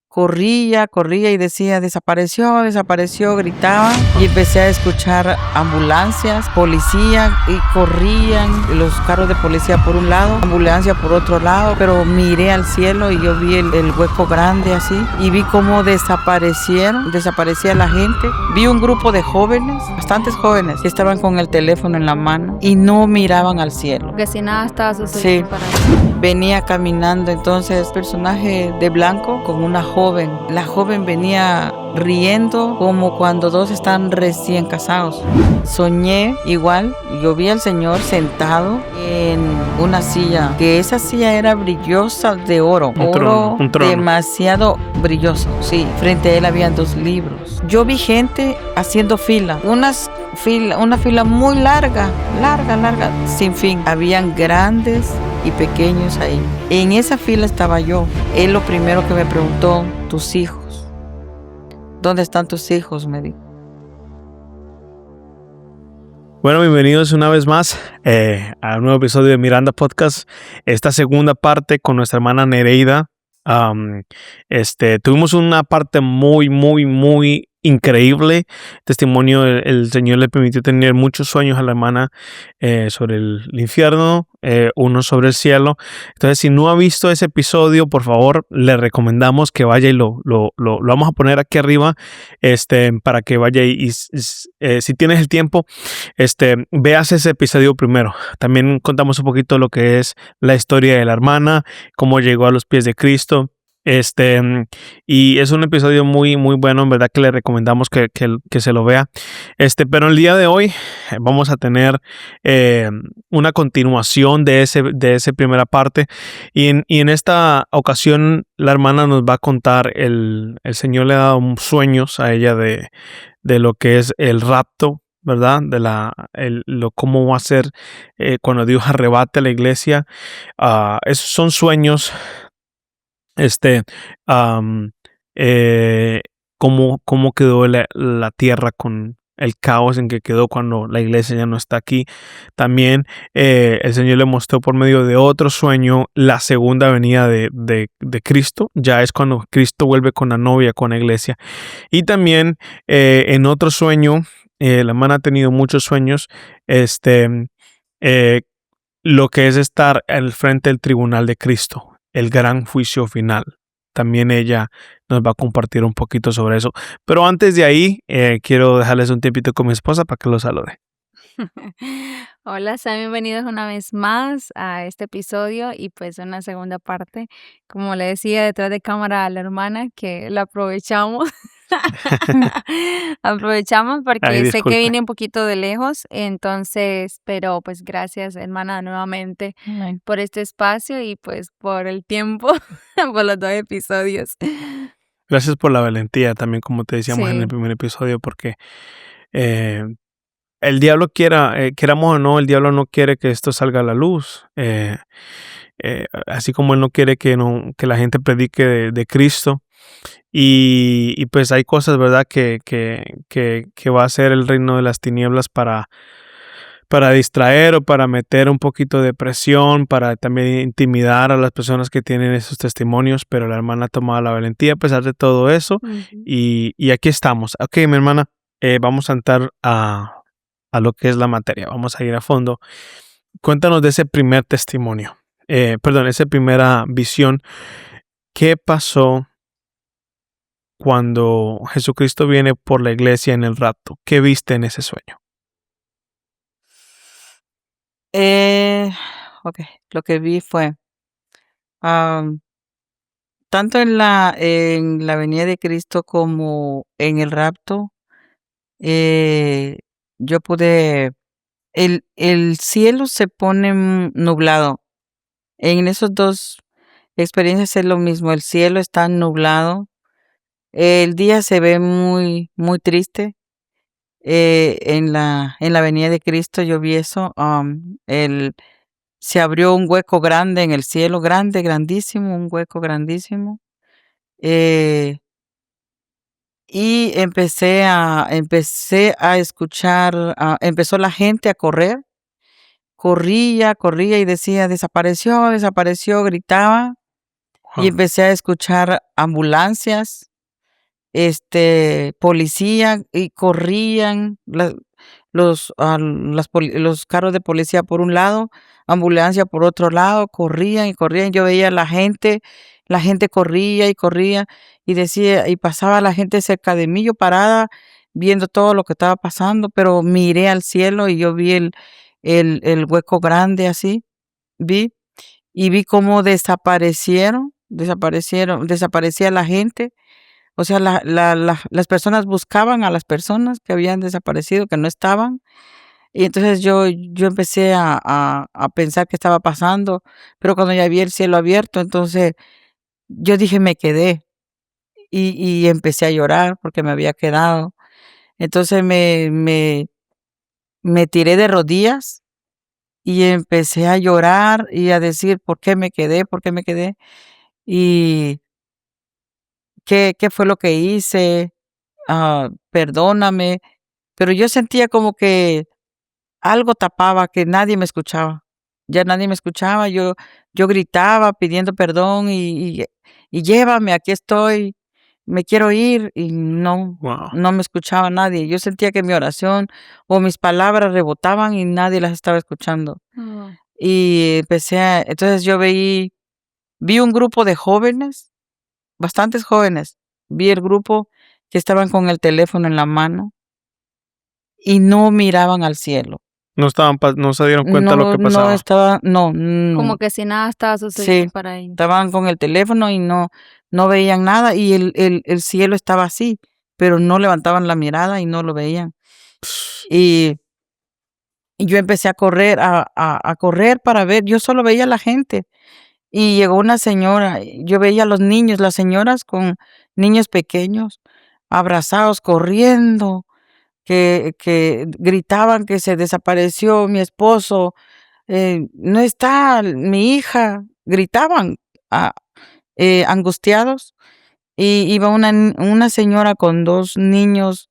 corría y decía, desapareció, gritaba. Y empecé a escuchar ambulancias, policía, y corrían los carros de policía por un lado, ambulancia por otro lado. Pero miré al cielo y yo vi el hueco grande así, y vi cómo desaparecía la gente. Vi un grupo de jóvenes, bastantes jóvenes, que estaban con el teléfono en la mano y no miraban al cielo. Porque si nada estaba sucediendo Sí. para ti. Venía caminando entonces personaje de blanco con una joven. La joven venía riendo como cuando dos están recién casados. Soñé igual, yo vi al Señor sentado en una silla, que esa silla era brillosa de oro. Un trono. Demasiado brilloso, sí. Frente a él habían 2 libros. Yo vi gente haciendo fila, una fila muy larga, sin fin. Habían grandes y pequeños ahí. En esa fila estaba yo. Él lo primero que me preguntó, ¿tus hijos? ¿Dónde están tus hijos?, me dijo. Bueno, bienvenidos una vez más a un nuevo episodio de Miranda Podcast. Esta segunda parte con nuestra hermana Nereida. Tuvimos una parte muy increíble testimonio. El Señor le permitió tener muchos sueños a la hermana sobre el infierno, uno sobre el cielo. Entonces, si no ha visto ese episodio, por favor, le recomendamos que vaya y lo vamos a poner aquí arriba, para que vaya y si tienes el tiempo, veas ese episodio primero. También contamos un poquito lo que es la historia de la hermana, cómo llegó a los pies de Cristo. Y es un episodio muy bueno, en verdad que le recomendamos que se lo vea. Pero el día de hoy vamos a tener una continuación de esa primera parte. Y en esta ocasión la hermana nos va a contar, el Señor le ha dado sueños a ella de lo que es el rapto, ¿verdad? Cómo va a ser cuando Dios arrebate a la iglesia. Esos son sueños. Cómo quedó la tierra con el caos en que quedó cuando la iglesia ya no está aquí. También el Señor le mostró por medio de otro sueño la segunda venida de Cristo. Ya es cuando Cristo vuelve con la novia, con la iglesia. Y también en otro sueño, la hermana ha tenido muchos sueños, lo que es estar al frente del tribunal de Cristo, el gran juicio final. También ella nos va a compartir un poquito sobre eso. Pero antes de ahí, quiero dejarles un tiempito con mi esposa para que lo salude. Hola, sean bienvenidos una vez más a este episodio y pues una segunda parte. Como le decía detrás de cámara a la hermana, que la aprovechamos. Aprovechamos porque Ay, sé disculpe. que vine un poquito de lejos, entonces, pero pues gracias, hermana, nuevamente por este espacio y pues por el tiempo, por los 2 episodios. Gracias por la valentía también, como te decíamos en Sí. el primer episodio, porque el diablo queramos o no, el diablo no quiere que esto salga a la luz. Así como él no quiere que la gente predique de Cristo. Y pues hay cosas, ¿verdad?, que va a ser el reino de las tinieblas para distraer o para meter un poquito de presión, para también intimidar a las personas que tienen esos testimonios. Pero la hermana ha tomado la valentía a pesar de todo eso. Ujú. Y aquí estamos. Ok, mi hermana, vamos a entrar a lo que es la materia. Vamos a ir a fondo. Cuéntanos de ese primer testimonio. Esa primera visión. ¿Qué pasó cuando Jesucristo viene por la iglesia en el rapto? ¿Qué viste en ese sueño? Ok, lo que vi fue tanto en la venida de Cristo como en el rapto. Yo pude, el cielo se pone nublado. En esas 2 experiencias es lo mismo. El cielo está nublado. El día se ve muy triste. En la venida de Cristo yo vi eso. Se abrió un hueco grande en el cielo, grandísimo, un hueco grandísimo. Y empecé a escuchar, empezó la gente a correr. Corría y decía, desapareció, gritaba. y empecé a escuchar ambulancias, policía, y corrían los carros de policía por un lado, ambulancia por otro lado, corrían y corrían. Yo veía a la gente corría y corría y decía, y pasaba la gente cerca de mí, yo parada viendo todo lo que estaba pasando, pero miré al cielo y yo vi el hueco grande así, vi, y vi cómo desaparecía la gente. O sea, las personas buscaban a las personas que habían desaparecido, que no estaban. Y entonces yo empecé a pensar qué estaba pasando, pero cuando ya vi el cielo abierto, entonces yo dije, me quedé y empecé a llorar porque me había quedado. Entonces me tiré de rodillas y empecé a llorar y a decir, ¿por qué me quedé? ¿Por qué me quedé? Y qué fue lo que hice. Perdóname. Pero yo sentía como que algo tapaba, que nadie me escuchaba. Ya nadie me escuchaba, yo gritaba pidiendo perdón y llévame, aquí estoy, me quiero ir, y Wow. no me escuchaba nadie. Yo sentía que mi oración o mis palabras rebotaban y nadie las estaba escuchando. Oh, Y entonces vi un grupo de jóvenes, bastantes jóvenes, vi el grupo que estaban con el teléfono en la mano y no miraban al cielo. No se dieron cuenta de lo que No pasaba. estaba, como no, que si nada estaba sí, sucediendo para ellos. estaban con el teléfono y no veían nada y el cielo estaba así, pero no levantaban la mirada y no lo veían. Y, y yo empecé a correr, a correr para ver, yo solo veía a la gente y llegó una señora, yo veía a los niños, las señoras con niños pequeños, abrazados, corriendo, que gritaban que se desapareció mi esposo, no está mi hija, gritaban ah, angustiados. Y iba una señora con dos niñas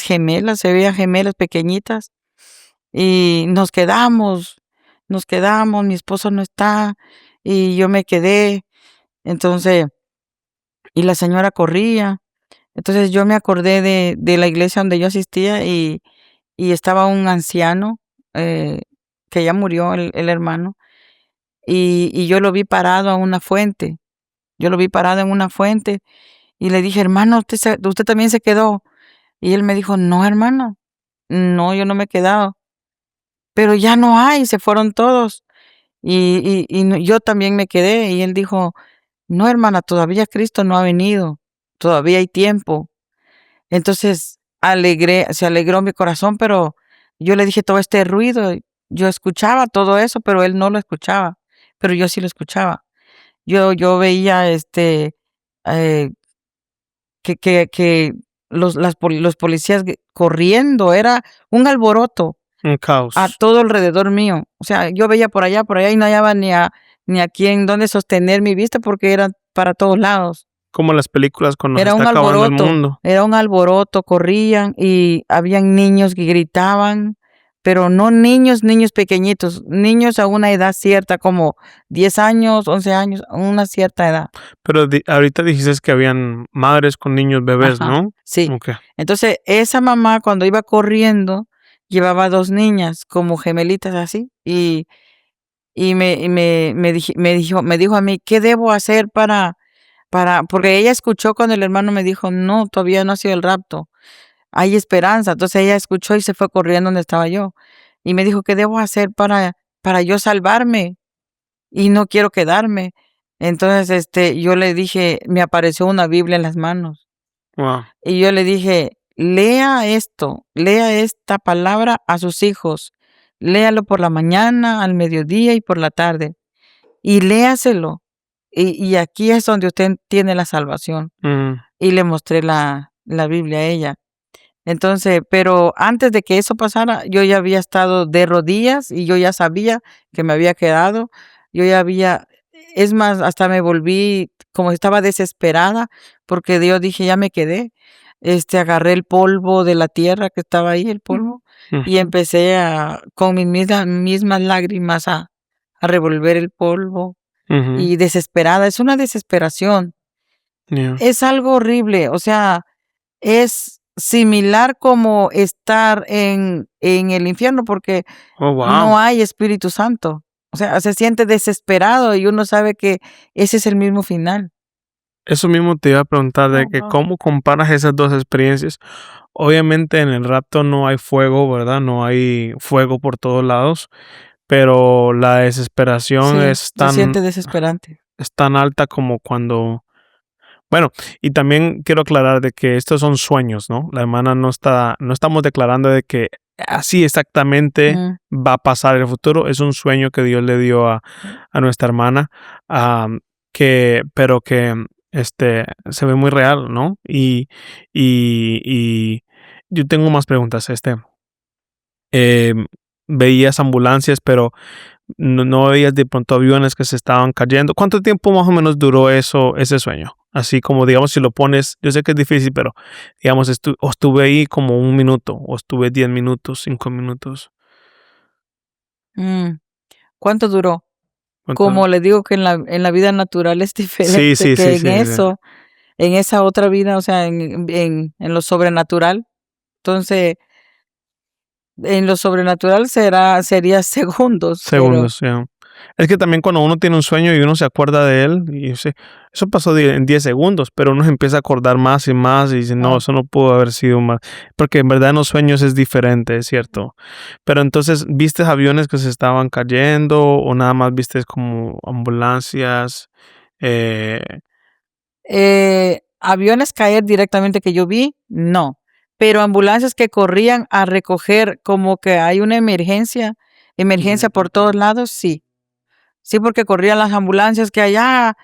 gemelas, se veían gemelas pequeñitas, y nos quedamos, mi esposo no está, y yo me quedé. Entonces, y la señora corría. Entonces yo me acordé de la iglesia donde yo asistía y estaba un anciano, eh, que ya murió el hermano, y yo lo vi parado a una fuente. Yo lo vi parado en una fuente y le dije, hermano, usted también se quedó. Y él me dijo, no, hermana, no, yo no me he quedado. Pero ya no hay, se fueron todos. Yo también me quedé. Y él dijo, no, hermana, todavía Cristo no ha venido. Todavía hay tiempo. Entonces se alegró mi corazón, pero yo le dije todo este ruido. Yo escuchaba todo eso, pero él no lo escuchaba. Pero yo sí lo escuchaba. Yo veía eh, que los policías corriendo, era un alboroto Un a caos. todo alrededor mío. O sea, yo veía por allá y no hallaba ni a quién, dónde sostener mi vista porque era para todos lados. Como las películas cuando se está acabando el mundo. Era un alboroto, corrían y habían niños que gritaban, pero no niños pequeñitos, niños a una edad cierta, como 10 años, 11 años, a una cierta edad. Pero ahorita dijiste que habían madres con niños bebés, Ajá, ¿no? sí. Okay. Entonces, esa mamá cuando iba corriendo, llevaba dos niñas como gemelitas así, y me dijo a mí, ¿qué debo hacer porque ella escuchó cuando el hermano me dijo, no, todavía no ha sido el rapto, hay esperanza. Entonces ella escuchó y se fue corriendo donde estaba yo. Y me dijo, ¿qué debo hacer para yo salvarme? Y no quiero quedarme. Entonces, yo le dije, me apareció una Biblia en las manos. Wow. Y yo le dije, lea esta palabra a sus hijos. Léalo por la mañana, al mediodía y por la tarde. Y léaselo. Y aquí es donde usted tiene la salvación. Y le mostré la Biblia a ella. Entonces, pero antes de que eso pasara, yo ya había estado de rodillas y yo ya sabía que me había quedado. Es más, hasta me volví, como estaba desesperada, porque Dios dije, ya me quedé. Agarré el polvo de la tierra que estaba ahí, el polvo, y empecé con mis mismas lágrimas a revolver el polvo Ujú. y desesperada. Es una desesperación. Yeah. Es algo horrible. O sea, es similar como estar en el infierno porque Oh, wow. no hay Espíritu Santo. O sea, se siente desesperado y uno sabe que ese es el mismo final. Eso mismo te iba a preguntar de Oh, que wow. cómo comparas esas dos experiencias. Obviamente en el rapto no hay fuego, ¿verdad? No hay fuego por todos lados, pero la desesperación Sí, se siente desesperante. es tan alta como cuando... Bueno, y también quiero aclarar de que estos son sueños, ¿no? La hermana no estamos declarando de que así exactamente va a pasar el futuro. Es un sueño que Dios le dio a nuestra hermana, pero que se ve muy real, ¿no? Y yo tengo más preguntas. Veías ambulancias, pero no veías de pronto aviones que se estaban cayendo. ¿Cuánto tiempo más o menos duró ese sueño? Así como, digamos, si lo pones, yo sé que es difícil, pero digamos, estuve ahí como 1 minuto, o estuve 10 minutos, 5 minutos. ¿Cuánto duró? ¿Cuánto? Como le digo que en la vida natural es Sí, diferente sí, que sí, en sí. en esa otra vida, o sea, en lo sobrenatural. Entonces, en lo sobrenatural sería segundos, pero Segundos, ya. Es que también cuando uno tiene un sueño y uno se acuerda de él, y dice, eso pasó en 10 segundos, pero uno se empieza a acordar más y dice, no, ah, eso no pudo haber sido más, porque en verdad en los sueños es diferente, es cierto. Pero entonces, ¿viste aviones que se estaban cayendo o nada más viste como ambulancias? Eh, aviones caer directamente que yo vi, no. Pero ambulancias que corrían a recoger como que hay una emergencia por todos lados, sí. Sí, porque corrían las ambulancias que allá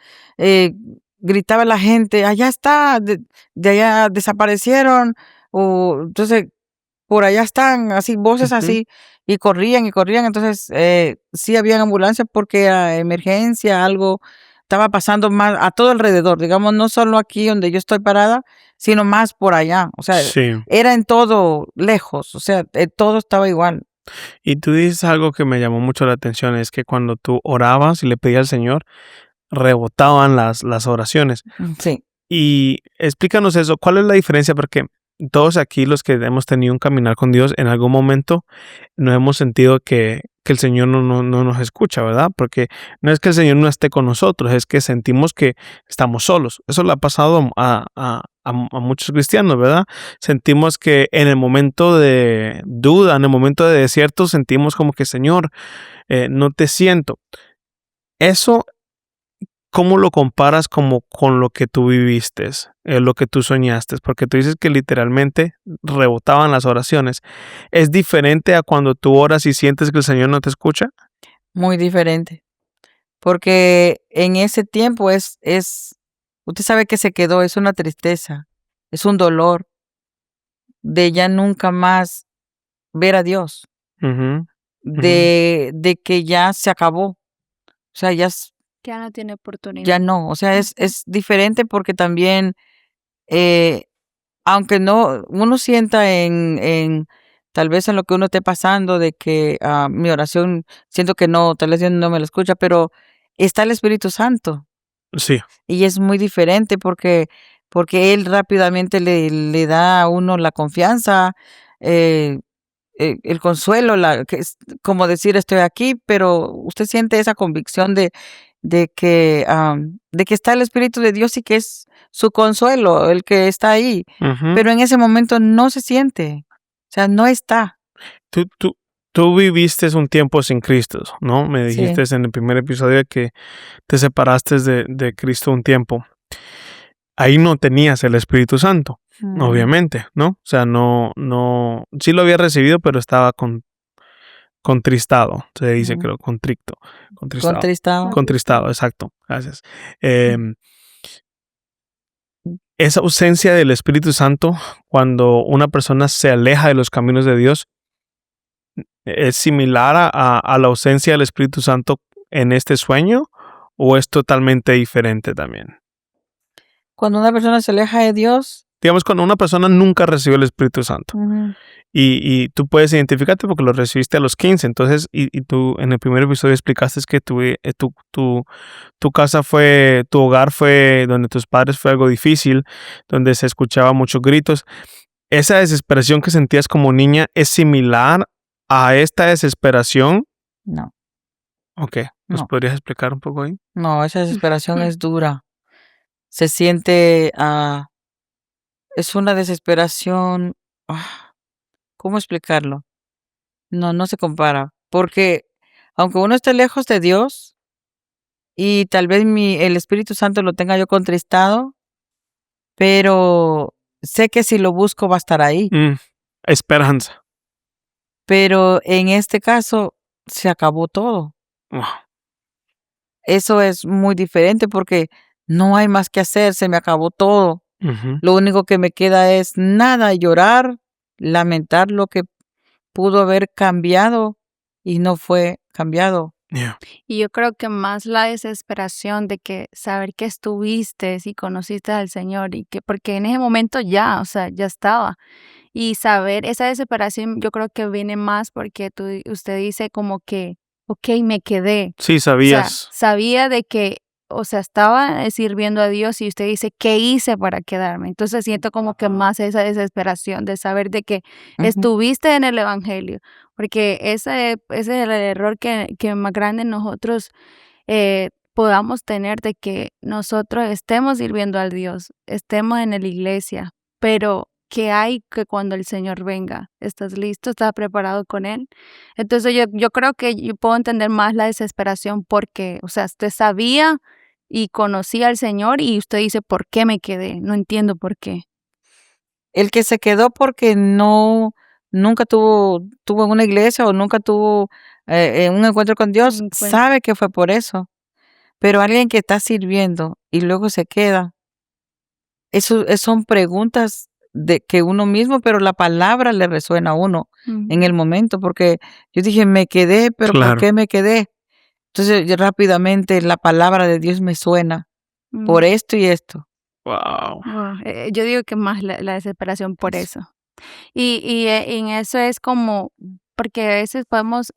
gritaba la gente, allá está, de allá desaparecieron, o entonces por allá están, así, voces Ujú. así, y corrían, entonces sí habían ambulancias porque era emergencia, algo estaba pasando más a todo alrededor, digamos, no solo aquí donde yo estoy parada, sino más por allá, o sea, Sí. era en todo lejos, o sea, todo estaba igual. Y tú dices algo que me llamó mucho la atención, es que cuando tú orabas y le pedías al Señor, rebotaban las oraciones. Sí. Y explícanos eso, ¿cuál es la diferencia? Porque todos aquí los que hemos tenido un caminar con Dios, en algún momento no hemos sentido que el Señor no nos escucha, ¿verdad? Porque no es que el Señor no esté con nosotros, es que sentimos que estamos solos. Eso le ha pasado a muchos cristianos, ¿verdad? Sentimos que en el momento de duda, en el momento de desierto, sentimos como que, Señor, no te siento. Eso, ¿cómo lo comparas como con lo que tú viviste, lo que tú soñaste? Porque tú dices que literalmente rebotaban las oraciones. ¿Es diferente a cuando tú oras y sientes que el Señor no te escucha? Muy diferente, porque en ese tiempo usted sabe que se quedó, es una tristeza, es un dolor de ya nunca más ver a Dios, Ujú, ujú. de que ya se acabó, o sea, Ya no tiene oportunidad. ya no, o sea, es diferente porque también, eh, aunque no, uno sienta tal vez en lo que uno esté pasando, de que mi oración, siento que no, tal vez Dios no me lo escucha, pero está el Espíritu Santo. Sí. Y es muy diferente porque él rápidamente le da a uno la confianza, eh, el consuelo, que es como decir estoy aquí, pero usted siente esa convicción de que está el Espíritu de Dios y que es su consuelo, el que está ahí. Ujú. Pero en ese momento no se siente, o sea, no está. Tú, tú, tú viviste un tiempo sin Cristo, ¿no? Me Sí. dijiste en el primer episodio que te separaste de Cristo un tiempo. Ahí no tenías el Espíritu Santo, obviamente, ¿no? O sea, sí lo había recibido, pero estaba contristado, se dice, Mm. creo, contristado, Contristado. contristado, exacto, gracias. Em, Esa ausencia del Espíritu Santo, cuando una persona se aleja de los caminos de Dios, ¿es similar a la ausencia del Espíritu Santo en este sueño o es totalmente diferente también? Cuando una persona se aleja de Dios, digamos, cuando una persona nunca recibió el Espíritu Santo y tú puedes identificarte porque lo recibiste a los 15, entonces, y tú en el primer episodio explicaste que tu casa fue, tu hogar fue, donde tus padres fue algo difícil, donde se escuchaba muchos gritos. ¿Esa desesperación que sentías como niña es similar a esta desesperación? No, Ok, ¿nos no, podrías explicar un poco ahí? no, esa desesperación es dura. Se siente, es una desesperación, ¿cómo explicarlo? No, no se compara, porque aunque uno esté lejos de Dios y tal vez el Espíritu Santo lo tenga yo contristado, pero sé que si lo busco va a estar ahí. Esperanza. Pero en este caso se acabó todo. Wow. Eso es muy diferente porque no hay más que hacer, se me acabó todo. Ujú. Lo único que me queda es nada, llorar, lamentar lo que pudo haber cambiado y no fue cambiado. Yeah. Y yo creo que más la desesperación de que saber que estuviste y conociste al Señor y que porque en ese momento ya, o sea, ya estaba. Y saber esa desesperación yo creo que viene más porque usted dice como que, ok, me quedé. Sí, O sea, sabías. sabía de que, o sea, estaba sirviendo a Dios y usted dice, ¿qué hice para quedarme? Entonces siento como que más esa desesperación de saber de que Ujú. estuviste en el Evangelio, porque ese es el error que más grande nosotros podamos tener de que nosotros estemos sirviendo al Dios, estemos en la iglesia, pero que hay que cuando el Señor venga, ¿estás listo? ¿Estás preparado con Él? Entonces yo creo que yo puedo entender más la desesperación porque, o sea, usted sabía y conocía al Señor y usted dice, ¿por qué me quedé? No entiendo por qué. El que se quedó porque nunca tuvo en una iglesia o nunca tuvo un encuentro con Dios, Un cuen- sabe que fue por eso. Pero alguien que está sirviendo y luego se queda, eso son preguntas de que uno mismo, pero la palabra le resuena a uno en Ujú. el momento, porque yo dije, me quedé, pero ¿por Claro. qué me quedé? Entonces yo rápidamente la palabra de Dios me suena Mm, por esto y esto. Wow. wow. Yo digo que más la desesperación por eso. Y en eso es como, porque a veces podemos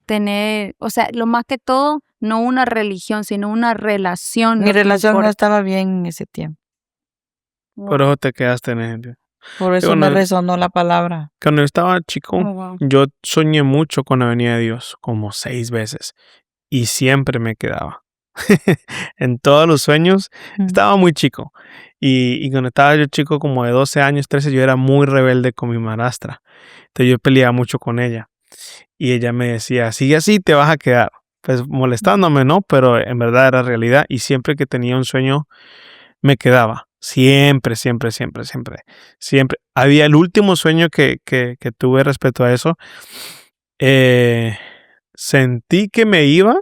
tener, o sea, lo más que todo, no una religión, sino una relación Mi lo que relación no importa. estaba bien en ese tiempo. Por Wow. eso te quedaste en el... Por eso me resonó la palabra. Cuando yo estaba chico, Oh, wow. yo soñé mucho con la venida de Dios, como 6 veces, y siempre me quedaba. En todos los sueños, estaba muy chico. Y cuando estaba yo chico, como de 12 años, 13, yo era muy rebelde con mi madrastra. Entonces yo peleaba mucho con ella. Y ella me decía, sigue así, te vas a quedar. Pues molestándome, ¿no? Pero en verdad era realidad. Y siempre que tenía un sueño, me quedaba. Siempre, siempre, siempre, siempre. Siempre. Había el último sueño que tuve respecto a eso. Sentí que me iba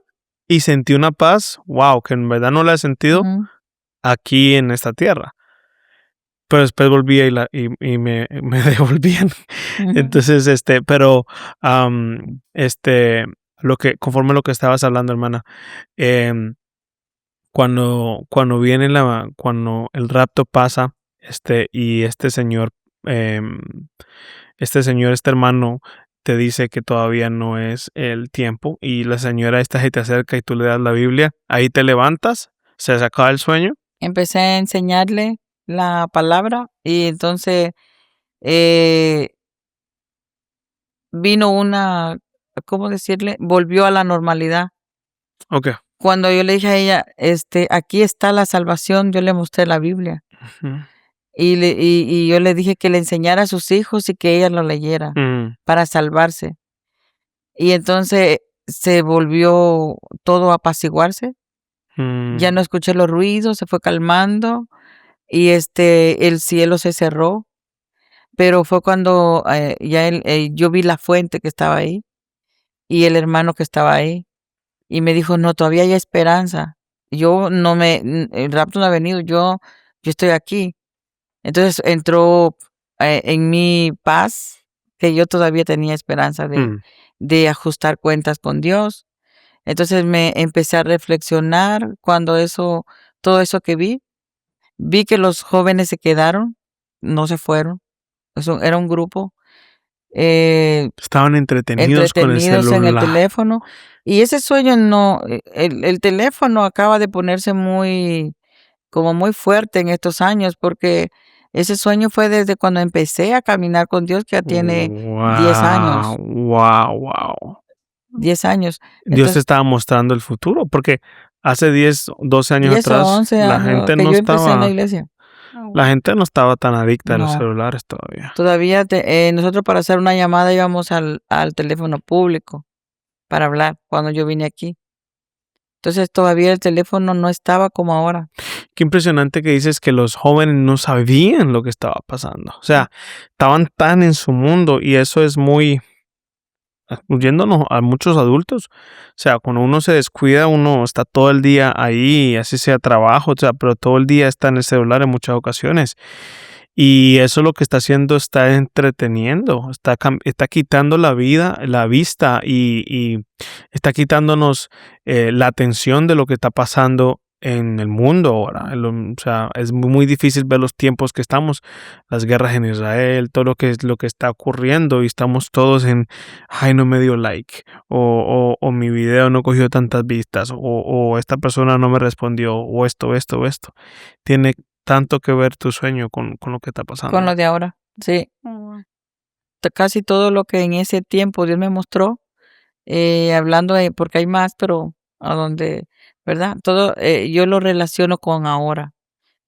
y sentí una paz, wow, que en verdad no la he sentido Ujú. aquí en esta tierra. Pero después volvía y me devolvían. Ujú. Entonces, pero conforme a lo que estabas hablando, hermana, em, cuando cuando el rapto pasa, y em, este hermano te dice que todavía no es el tiempo, y la señora esta se te acerca y tú le das la Biblia, ahí te levantas, se acaba el sueño. Empecé a enseñarle la palabra y entonces eh, vino ¿cómo decirle? Volvió a la normalidad. Ok. Cuando yo le dije a ella, aquí está la salvación, yo le mostré la Biblia Ujú. y yo le dije que le enseñara a sus hijos y que ella lo leyera Mm, para salvarse. Y entonces se volvió todo a apaciguarse. Ya mm, no escuché los ruidos, se fue calmando y el cielo se cerró. Pero fue cuando yo vi la fuente que estaba ahí y el hermano que estaba ahí y me dijo, no, todavía hay esperanza. Yo no el rapto no ha venido, yo estoy aquí. Entonces entró en mi paz que yo todavía tenía esperanza mm. de ajustar cuentas con Dios. Entonces me empecé a reflexionar cuando todo eso que vi que los jóvenes se quedaron no se fueron. Eso era un grupo Estaban entretenidos con el entretenidos en el celular. teléfono. Y ese sueño no, el teléfono acaba de ponerse como muy fuerte en estos años, porque ese sueño fue desde cuando empecé a caminar con Dios, que ya tiene 10 años. Wow. 10 años. Dios te Entonces, estaba mostrando el futuro, porque hace 10, 12 años 10 o atrás 11 la años gente que no yo empecé en la estaba, iglesia. la gente no estaba tan adicta a los No. celulares todavía. Todavía nosotros para hacer una llamada íbamos al teléfono público para hablar cuando yo vine aquí. Entonces todavía el teléfono no estaba como ahora. Qué impresionante que dices que los jóvenes no sabían lo que estaba pasando. O sea, estaban tan en su mundo y eso es muy, incluyéndonos a muchos adultos. O sea, cuando uno se descuida, uno está todo el día ahí, así sea trabajo, o sea, pero todo el día está en el celular en muchas ocasiones. Y eso lo que está haciendo, está entreteniendo, está quitando la vista y está quitándonos la atención de lo que está pasando en el mundo ahora. O sea, es muy difícil ver los tiempos que estamos, las guerras en Israel, todo lo que está ocurriendo y estamos todos en, ay, no me dio like, o mi video no cogió tantas vistas, o esta persona no me respondió, o esto. Tiene tanto que ver tu sueño con lo que está pasando. Con lo de ahora, sí. Casi todo lo que en ese tiempo Dios me mostró, hablando porque hay más, pero a donde, ¿verdad? Todo yo lo relaciono con ahora,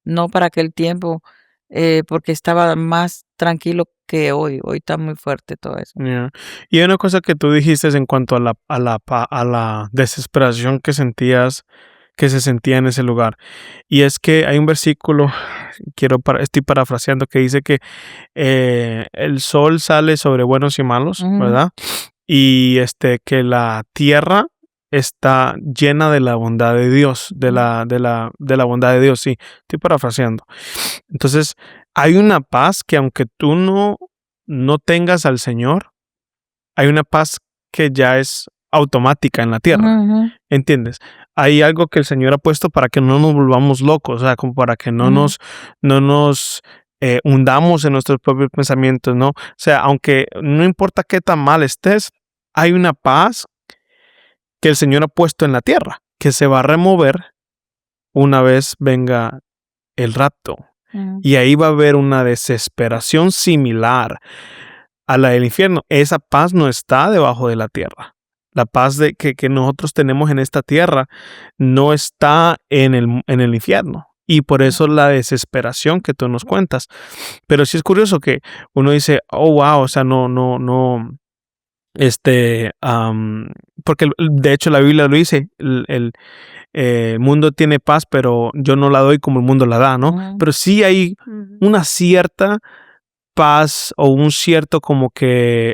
no para aquel tiempo, porque estaba más tranquilo que hoy. Hoy está muy fuerte todo eso. Yeah. Y hay una cosa que tú dijiste en cuanto a la desesperación que se sentía en ese lugar. Y es que hay un versículo, estoy parafraseando, que dice que el sol sale sobre buenos y malos, ¿verdad? Y que la tierra está llena de la bondad de Dios, de la bondad de Dios, sí, estoy parafraseando. Entonces, hay una paz que aunque tú no tengas al Señor, hay una paz que ya es automática en la tierra. ¿Entiendes? Hay algo que el Señor ha puesto para que no nos volvamos locos, o sea, como para que no nos hundamos en nuestros propios pensamientos, ¿no? O sea, aunque no importa qué tan mal estés, hay una paz que el Señor ha puesto en la tierra, que se va a remover una vez venga el rapto. Y ahí va a haber una desesperación similar a la del infierno. Esa paz no está debajo de la tierra. La paz que nosotros tenemos en esta tierra no está en el infierno. Y por eso la desesperación que tú nos cuentas. Pero sí es curioso que uno dice, oh, wow, o sea, porque de hecho la Biblia lo dice, el mundo tiene paz, pero yo no la doy como el mundo la da, ¿no? Pero sí hay una cierta paz o un cierto como que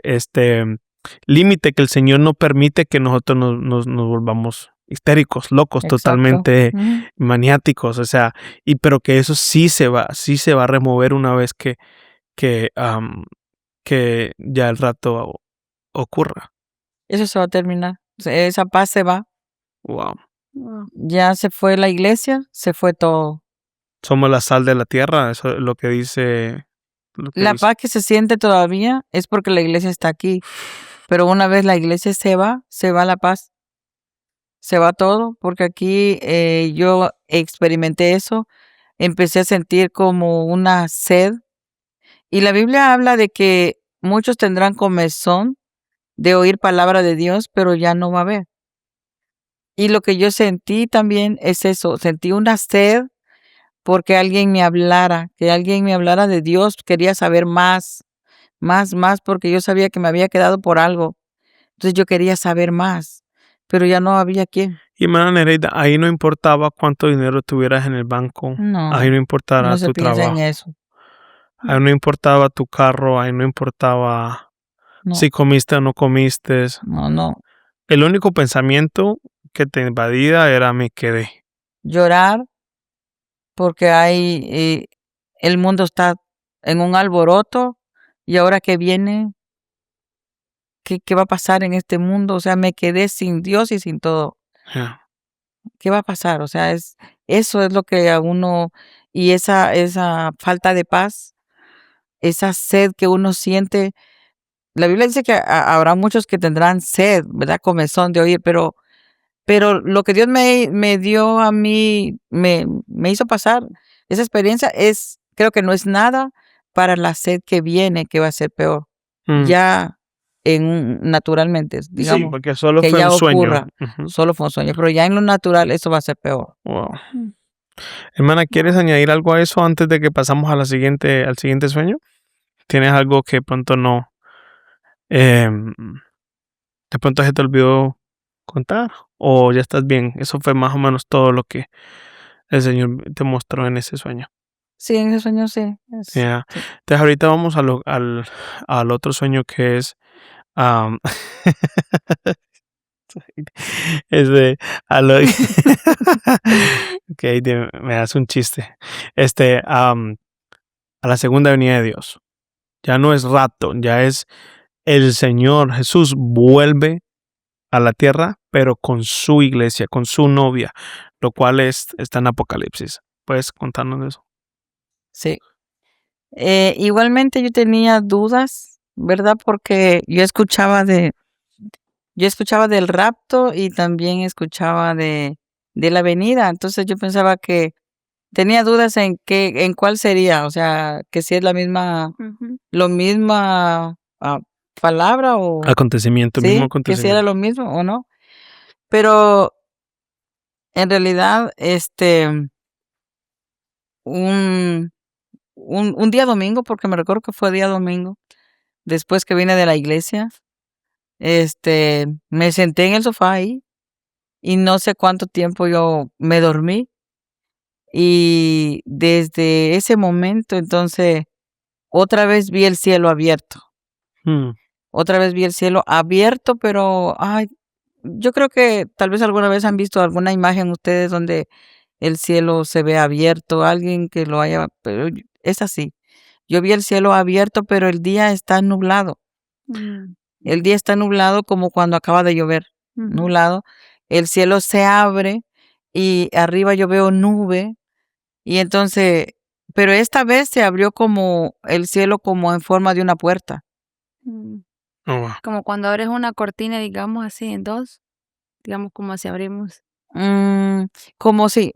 límite que el Señor no permite que nosotros nos volvamos histéricos, locos, Exacto. totalmente maniáticos, o sea, pero que eso sí se va a remover una vez que ya el rato ocurra. Eso se va a terminar. Esa paz se va. Wow. Ya se fue la iglesia, se fue todo. Somos la sal de la tierra, eso es lo que dice. La paz que se siente todavía es porque la iglesia está aquí. Pero una vez la iglesia se va la paz. Se va todo, porque aquí yo experimenté eso. Empecé a sentir como una sed. Y la Biblia habla de que muchos tendrán comezón de oír palabra de Dios, pero ya no va a haber. Y lo que yo sentí también es eso. Sentí una sed porque alguien me hablara, que alguien me hablara de Dios. Quería saber más, porque yo sabía que me había quedado por algo. Entonces yo quería saber más, pero ya no había quien. Y hermana Nereida, ahí no importaba cuánto dinero tuvieras en el banco, No, ahí no importaba no se tu piensa trabajo, en eso. ahí no importaba tu carro, ahí no importaba No, si comiste o no comiste. no. El único pensamiento que te invadía era me quedé. Llorar porque el mundo está en un alboroto y ahora que viene, ¿qué va a pasar en este mundo? O sea, me quedé sin Dios y sin todo. Yeah. ¿Qué va a pasar? O sea, eso es lo que a uno, y esa falta de paz esa sed que uno siente. La Biblia dice que habrá muchos que tendrán sed, ¿verdad? Comezón de oír, pero lo que Dios me dio a mí, me hizo pasar esa experiencia, creo que no es nada para la sed que viene, que va a ser peor. Ya naturalmente, Sí, digamos, porque solo que fue ya un sueño. ocurra, solo fue un sueño, pero ya en lo natural eso va a ser peor. Wow. Hermana, ¿quieres añadir algo a eso antes de que pasamos al siguiente sueño? ¿Tienes algo que de pronto no, de pronto se te olvidó contar? ¿O ya estás bien? Eso fue más o menos todo lo que el Señor te mostró en ese sueño. Sí, en ese sueño sí. Yeah. Sí. Entonces ahorita vamos al otro sueño que es es de okay, me hace un chiste. A la segunda venida de Dios. Ya no es rapto, ya es el Señor Jesús vuelve a la tierra, pero con su iglesia, con su novia, lo cual está en Apocalipsis. ¿Puedes contarnos de eso? Sí. Igualmente yo tenía dudas, ¿verdad? Porque yo escuchaba del rapto y también escuchaba de la venida. Entonces yo pensaba que tenía dudas en cuál sería, o sea, que si es la misma palabra o Acontecimiento, mismo sí, que si era acontecimiento. lo mismo o no. Pero en realidad, un día domingo, porque me recuerdo que fue día domingo, después que vine de la iglesia, me senté en el sofá ahí y no sé cuánto tiempo yo me dormí. Y desde ese momento, entonces, otra vez vi el cielo abierto. Otra vez vi el cielo abierto, pero yo creo que tal vez alguna vez han visto alguna imagen ustedes donde el cielo se ve abierto, alguien que lo haya, pero es así. Yo vi el cielo abierto, pero el día está nublado. El día está nublado como cuando acaba de llover, nublado. El cielo se abre y arriba yo veo nube y entonces, pero esta vez se abrió como el cielo como en forma de una puerta. Oh, wow. Como cuando abres una cortina, digamos así, en dos, digamos como así abrimos. Como si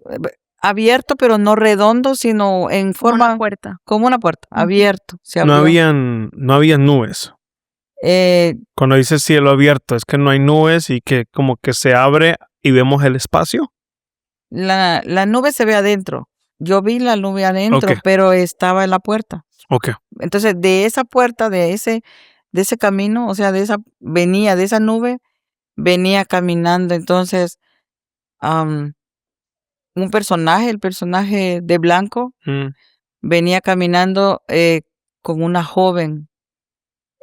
abierto, pero no redondo, sino en Como una forma puerta. como una puerta, abierto, se No abrió. habían nubes. Cuando dice cielo abierto, es que no hay nubes y que como que se abre y vemos el espacio. La nube se ve adentro. Yo vi la nube adentro, Ok. pero estaba en la puerta. Ok. Entonces, de esa puerta, de ese camino, o sea, de esa nube, venía caminando. Entonces, el personaje de blanco, venía caminando con una joven.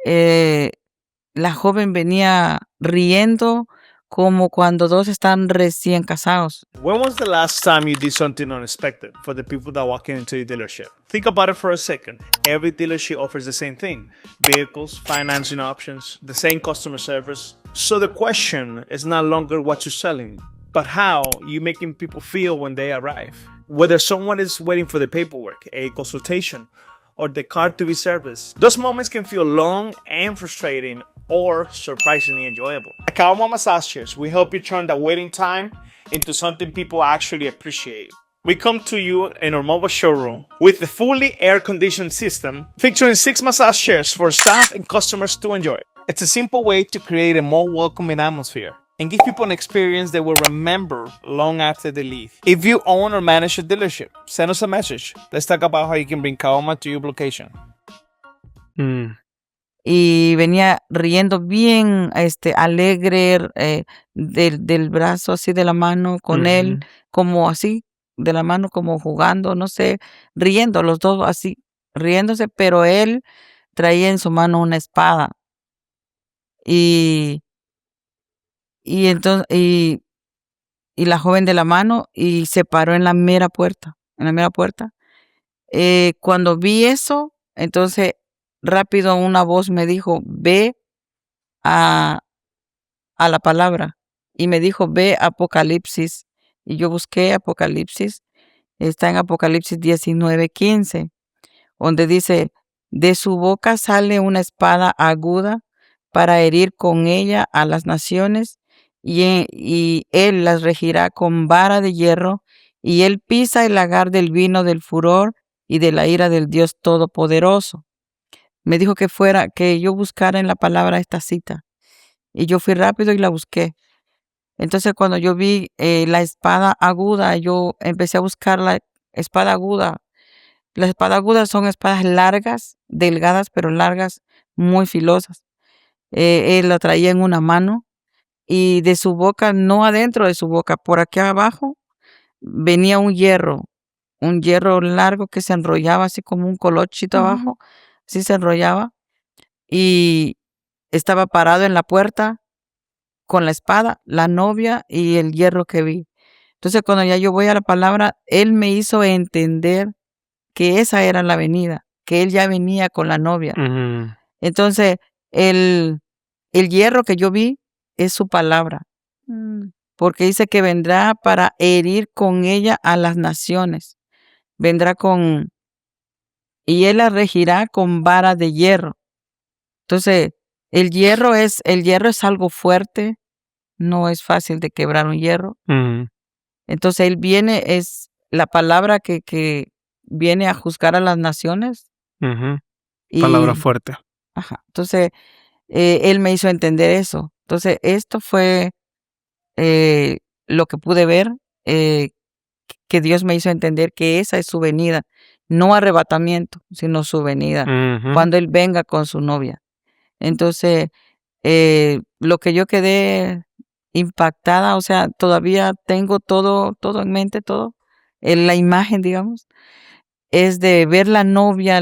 La joven venía riendo como cuando dos están recién casados. When was the last time you did something unexpected for the people that walk into your dealership? Think about it for a second. Every dealership offers the same thing: vehicles, financing options, the same customer service. So the question is no longer what you're selling, but how you're making people feel when they arrive. Whether someone is waiting for the paperwork, a consultation, or the car to be serviced. Those moments can feel long and frustrating or surprisingly enjoyable. At Kawama Massage Chairs, we help you turn that waiting time into something people actually appreciate. We come to you in our mobile showroom with a fully air-conditioned system featuring 6 massage chairs for staff and customers to enjoy. It's a simple way to create a more welcoming atmosphere and give people an experience they will remember long after they leave. If you own or manage a dealership, send us a message. Let's talk about how you can bring Kawama to your location. Y venía riendo bien alegre, del brazo, así de la mano con él, como así, de la mano como jugando, no sé, riendo, los dos así, riéndose, pero él traía en su mano una espada. Y entonces, y la joven de la mano, y se paró en la mera puerta, Cuando vi eso, entonces rápido una voz me dijo: ve a la palabra, y me dijo: ve a Apocalipsis. Y yo busqué Apocalipsis, está en Apocalipsis 19:15, donde dice: De su boca sale una espada aguda para herir con ella a las naciones, y él las regirá con vara de hierro, y él pisa el lagar del vino del furor y de la ira del Dios Todopoderoso. Me dijo que yo buscara en la palabra esta cita, y yo fui rápido y la busqué. Entonces cuando yo vi la espada aguda, yo empecé a buscar la espada aguda. Las espadas agudas son espadas largas, delgadas, pero largas, muy filosas. Él la traía en una mano, y de su boca, no adentro de su boca, por aquí abajo, venía un hierro largo que se enrollaba así como un colochito abajo, así se enrollaba, y estaba parado en la puerta con la espada, la novia y el hierro que vi. Entonces cuando ya yo voy a la palabra, él me hizo entender que esa era la venida, que él ya venía con la novia. Ujú. Entonces, el hierro que yo vi es su palabra, porque dice que vendrá para herir con ella a las naciones. Vendrá y él la regirá con vara de hierro. Entonces, el hierro es algo fuerte, no es fácil de quebrar un hierro. Ujú. Entonces, él viene, es la palabra que viene a juzgar a las naciones. Ujú. Palabra fuerte. Ajá. Entonces, él me hizo entender eso. Entonces, esto fue lo que pude ver, que Dios me hizo entender que esa es su venida, no arrebatamiento, sino su venida, Ujú. cuando Él venga con su novia. Entonces, lo que yo quedé impactada, o sea, todavía tengo todo en mente, todo, en la imagen, digamos, es de ver la novia,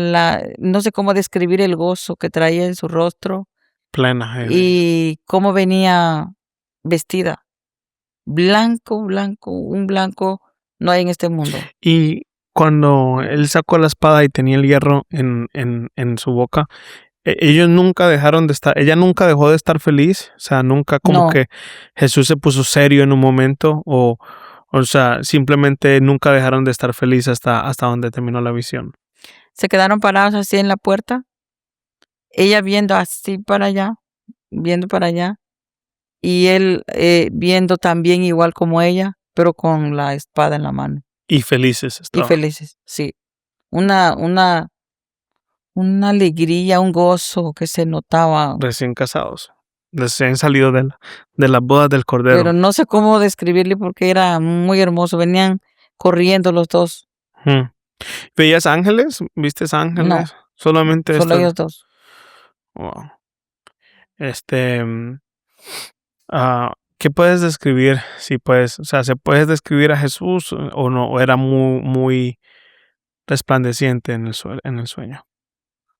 no sé cómo describir el gozo que traía en su rostro Plena. y cómo venía vestida. Blanco, un blanco no hay en este mundo. Y cuando él sacó la espada y tenía el hierro en su boca, ellos nunca dejaron de estar, ella nunca dejó de estar feliz, o sea, nunca como No, que Jesús se puso serio en un momento, o sea, simplemente nunca dejaron de estar feliz hasta donde terminó la visión. se quedaron parados así en la puerta, ella viendo así para allá, viendo para allá, y él viendo también igual como ella, pero con la espada en la mano. Y felices Y estaban. felices, sí. Una alegría, un gozo que se notaba, Recién casados, recién salido de las bodas del Cordero. pero no sé cómo describirle porque era muy hermoso. Venían corriendo los dos. Mm. ¿Veías ángeles? ¿Vistes ángeles? No, Solamente solo estas. ellos dos. Wow. ¿Qué puedes describir? Si puedes, o sea, ¿se puedes describir a Jesús o no? ¿O era muy, muy resplandeciente en el sueño?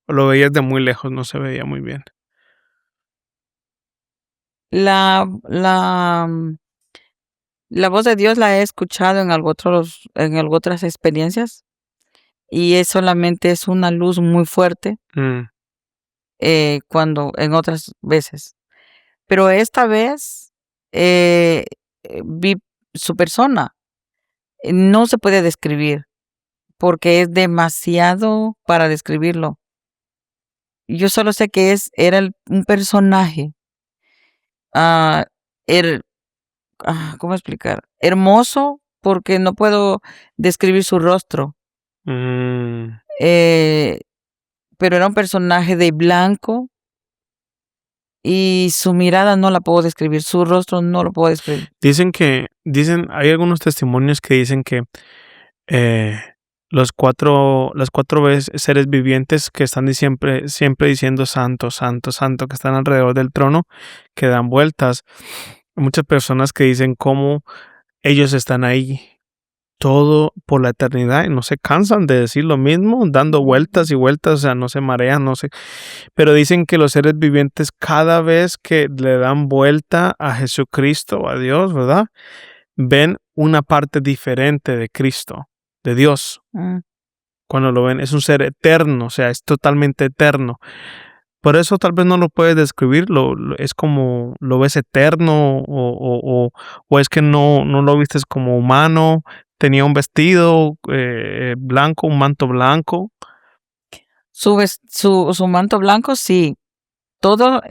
¿O lo veías de muy lejos? No se veía muy bien. La, la voz de Dios la he escuchado en algo otras experiencias, y solamente es una luz muy fuerte Mm, cuando en otras veces. Pero esta vez eh, vi su persona. No se puede describir porque es demasiado para describirlo. Yo solo sé que era un personaje, ah, er- ¿cómo explicar? Hermoso, porque no puedo describir su rostro, mm. eh, pero era un personaje de blanco, y su mirada no la puedo describir, su rostro no lo puedo describir. Hay algunos testimonios que dicen que eh, las cuatro seres vivientes que están siempre diciendo santo, santo, santo, que están alrededor del trono, que dan vueltas. Muchas personas que dicen cómo ellos están ahí todo por la eternidad y no se cansan de decir lo mismo, dando vueltas y vueltas, o sea, no se marean, no sé. Pero dicen que los seres vivientes cada vez que le dan vuelta a Jesucristo, a Dios, ¿verdad? Ven una parte diferente de Cristo, de Dios. Mm. Cuando lo ven, es un ser eterno, o sea, es totalmente eterno. Por eso tal vez no lo puedes describir, es como lo ves eterno o es que no lo vistes como humano, tenía un vestido blanco, un manto blanco. Su manto blanco, sí. Todo,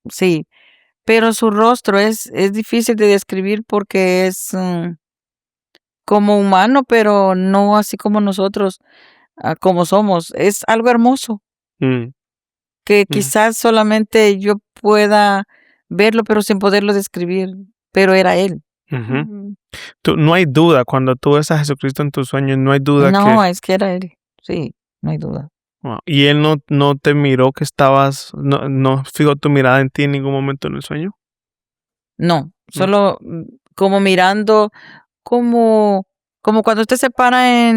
sí. Pero su rostro es difícil de describir porque es como humano, pero no así como nosotros, como somos. Es algo hermoso Mm, que mm. quizás solamente yo pueda verlo, pero sin poderlo describir. Pero era él. Ujú. Ujú. No hay duda, cuando tú ves a Jesucristo en tus sueños, no hay duda No, que... es que era él. Sí, no hay duda. Wow. Y él no te miró que estabas, no fijó tu mirada en ti en ningún momento en el sueño. No, solo como mirando, como cuando usted se para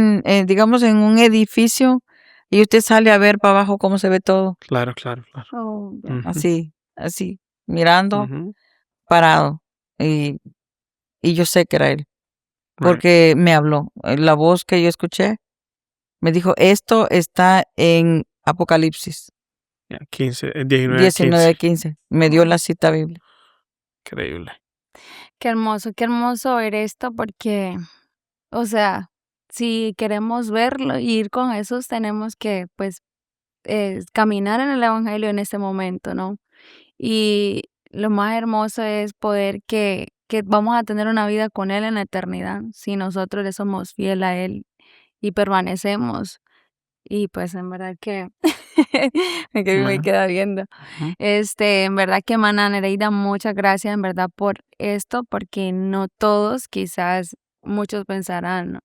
digamos, en un edificio y usted sale a ver para abajo cómo se ve todo. Claro, claro, claro. Oh, ya. Ujú, Así, mirando, ujú. parado. Y, y yo sé que era él, Right. porque me habló. La voz que yo escuché me dijo, esto está en Apocalipsis Ya, 19 a 15. 19:15. Me dio la cita bíblica. Increíble. Qué hermoso ver esto porque, o sea, si queremos verlo y ir con Jesús, tenemos que, pues, caminar en el Evangelio en este momento, ¿no? Y lo más hermoso es poder que vamos a tener una vida con Él en la eternidad, si nosotros le somos fiel a Él y permanecemos. Y pues en verdad que me Bueno, queda viendo. ujú. En verdad que Mana Nereida, muchas gracias en verdad por esto, porque no todos, quizás muchos pensarán,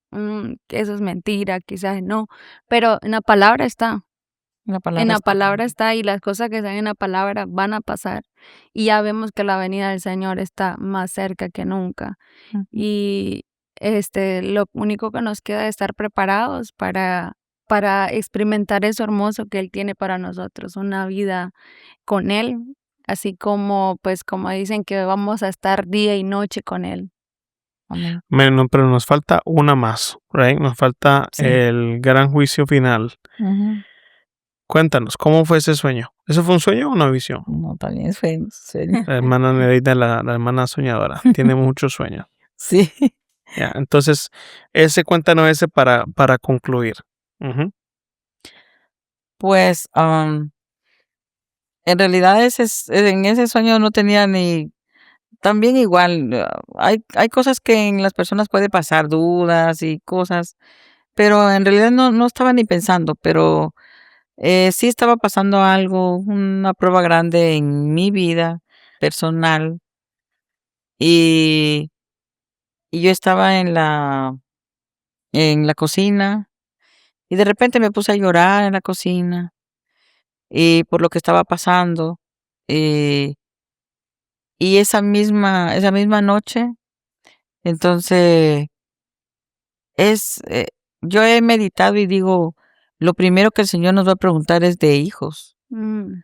que eso es mentira, quizás no, pero en la palabra está. La En palabra la está. palabra está y las cosas que están en la palabra van a pasar. Y ya vemos que la venida del Señor está más cerca que nunca. Ujú. Y lo único que nos queda es estar preparados para experimentar eso hermoso que Él tiene para nosotros, una vida con Él, así como, pues, como dicen que vamos a estar día y noche con Él. Amén. Bueno, pero nos falta una más, right? Nos falta Sí. el gran juicio final. Ujú. Cuéntanos, ¿cómo fue ese sueño? ¿Eso fue un sueño o una visión? No, también fue en serio. La hermana Nereida, la hermana soñadora, tiene muchos sueños. Sí. Ya, entonces, cuéntanos ese para concluir. Ujú. Pues, en realidad en ese sueño no tenía ni, también igual, hay cosas que en las personas puede pasar, dudas y cosas, pero en realidad no estaba ni pensando, pero sí estaba pasando algo, una prueba grande en mi vida personal y, y yo estaba en la cocina y de repente me puse a llorar en la cocina y por lo que estaba pasando. eh, Y esa misma noche, entonces, es, yo he meditado y digo, lo primero que el Señor nos va a preguntar es de hijos, Mm,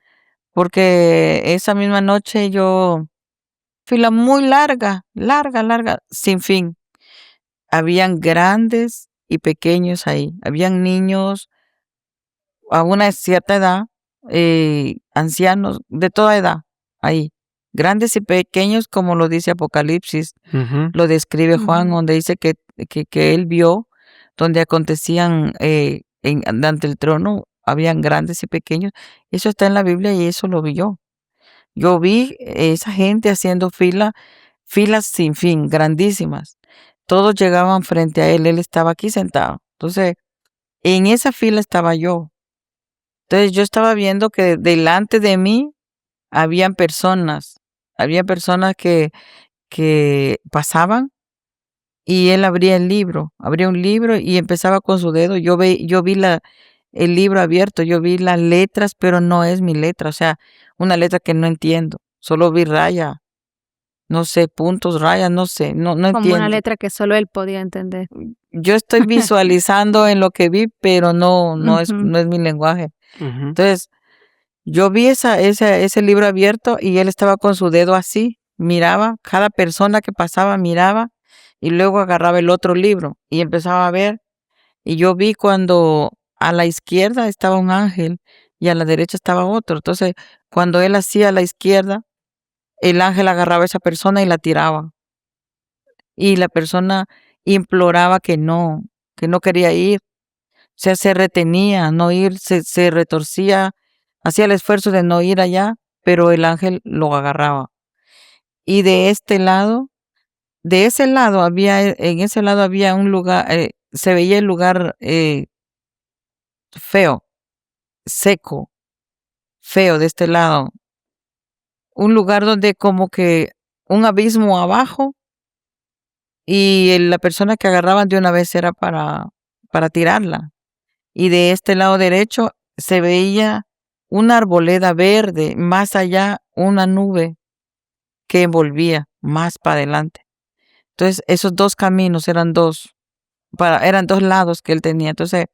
porque esa misma noche yo, fila muy larga, larga, larga, sin fin. Habían grandes y pequeños ahí, habían niños a una cierta edad, ancianos de toda edad ahí, grandes y pequeños, como lo dice Apocalipsis. Ujú. Lo describe Juan, ujú. donde dice que él vio, donde acontecían ante el trono, habían grandes y pequeños. Eso está en la Biblia y eso lo vi yo. Yo vi esa gente haciendo filas sin fin, grandísimas. Todos llegaban frente a él, él estaba aquí sentado. Entonces, en esa fila estaba yo. Entonces, yo estaba viendo que delante de mí había personas que pasaban y él abría un libro y empezaba con su dedo. Yo vi el libro abierto, yo vi las letras, pero no es mi letra, o sea, una letra que no entiendo. Solo vi raya, no sé, puntos, rayas, no sé, no Como una entiendo. letra que solo Él podía entender. Yo estoy visualizando en lo que vi, pero Ujú. no es mi lenguaje. Ujú. Entonces, yo vi ese libro abierto y él estaba con su dedo así, miraba, cada persona que pasaba miraba y luego agarraba el otro libro y empezaba a ver. Y yo vi cuando a la izquierda estaba un ángel y a la derecha estaba otro. Entonces, cuando él hacía a la izquierda, el ángel agarraba a esa persona y la tiraba. Y la persona imploraba que no quería ir. sea, se retenía, no ir, se retorcía, hacía el esfuerzo de no ir allá, pero el ángel lo agarraba. Y de ese lado en ese lado había un lugar, se veía el lugar feo, seco, feo de este lado. Un lugar donde como que un abismo abajo y la persona que agarraban de una vez era para tirarla. Y de este lado derecho se veía una arboleda verde, más allá una nube que envolvía más para adelante. Entonces, esos dos caminos eran dos lados que él tenía. Entonces,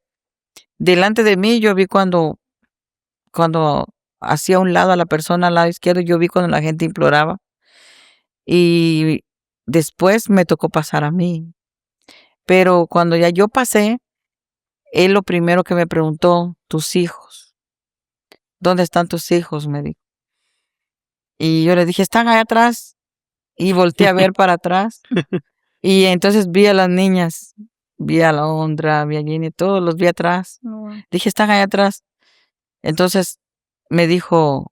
delante de mí yo vi cuando hacía un lado a la persona al lado izquierdo, yo vi cuando la gente imploraba. Y después me tocó pasar a mí. Pero cuando ya yo pasé, él lo primero que me preguntó, tus hijos, ¿dónde están tus hijos? Me dijo. Y yo le dije, están allá atrás. Y volteé a ver para atrás. Y entonces vi a las niñas, vi a la Ondra, vi a Jenny, todos los vi atrás. Dije, están allá atrás. Entonces me dijo,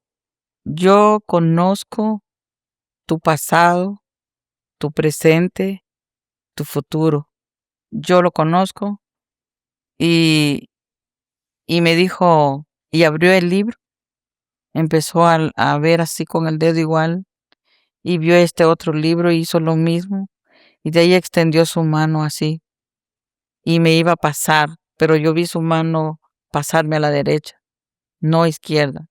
yo conozco tu pasado, tu presente, tu futuro. Yo lo conozco. Y me dijo, y abrió el libro, empezó a ver así con el dedo igual, y vio este otro libro y hizo lo mismo. Y de ahí extendió su mano así, y me iba a pasar, pero yo vi su mano pasarme a la derecha, no izquierda.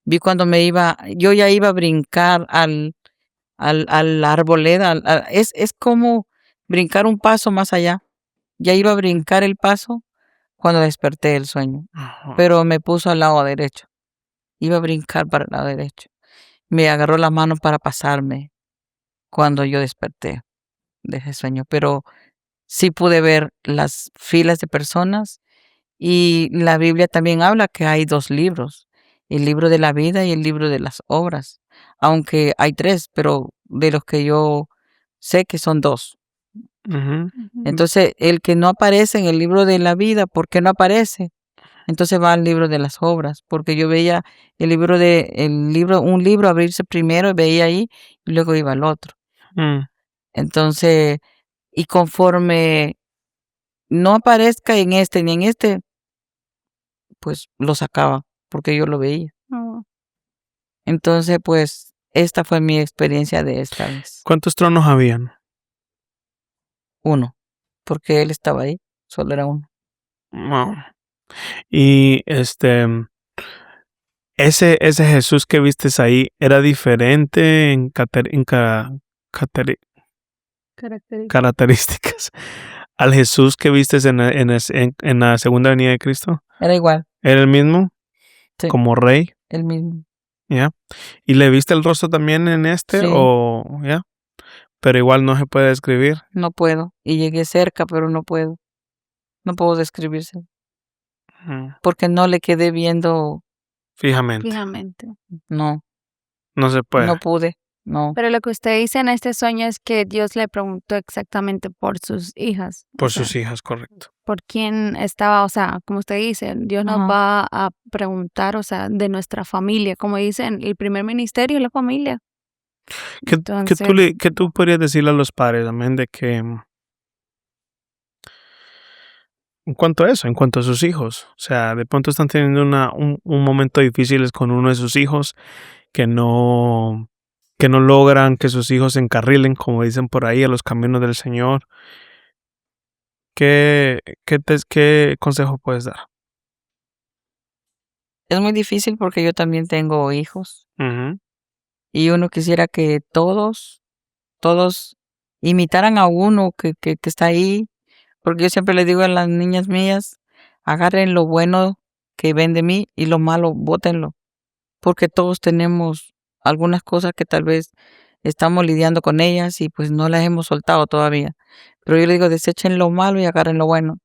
Vi cuando yo ya iba a brincar al arboleda, es como brincar un paso más allá. Ya iba a brincar el paso cuando desperté del sueño, pero me puso al lado derecho. Iba a brincar para el lado derecho. Me agarró la mano para pasarme cuando yo desperté de ese sueño, pero sí pude ver las filas de personas y la Biblia también habla que hay dos libros, el libro de la vida y el libro de las obras, aunque hay tres, pero de los que yo sé que son dos. Entonces, el que no aparece en el libro de la vida, ¿por qué no aparece? Entonces va al libro de las obras, porque yo veía un libro abrirse primero, veía ahí y luego iba al otro. Entonces, y conforme no aparezca en este ni en este, pues lo sacaba, porque yo lo veía. Entonces, pues, esta fue mi experiencia de esta vez. ¿Cuántos tronos habían? Uno, porque él estaba ahí, solo era uno. Wow. Y ese Jesús que vistes ahí era diferente en características al Jesús que vistes en la segunda venida de Cristo. Era igual. ¿Era el mismo? Sí. Como rey. El mismo. ¿Ya? ¿Y le viste el rostro también en este? Sí. ¿O ya? Pero igual no se puede describir. No puedo. Y llegué cerca, pero no puedo. No puedo describirse. Porque no le quedé viendo Fijamente. No. No se puede. No pude. No. Pero lo que usted dice en este sueño es que Dios le preguntó exactamente por sus hijas. Por sus hijas, correcto. Por quién estaba, o sea, como usted dice, Dios nos va a preguntar, o sea, de nuestra familia. Como dicen, el primer ministerio es la familia. ¿Qué tú podrías decirle a los padres también de que en cuanto a eso, en cuanto a sus hijos? O sea, de pronto están teniendo un momento difícil con uno de sus hijos que no logran que sus hijos se encarrilen, como dicen por ahí, a los caminos del Señor. ¿Qué consejo puedes dar? Es muy difícil porque yo también tengo hijos. Y uno quisiera que todos imitaran a uno que está ahí. Porque yo siempre le digo a las niñas mías, agarren lo bueno que ven de mí y lo malo, bótenlo. Porque todos tenemos algunas cosas que tal vez estamos lidiando con ellas y pues no las hemos soltado todavía. Pero yo le digo, desechen lo malo y agarren lo bueno.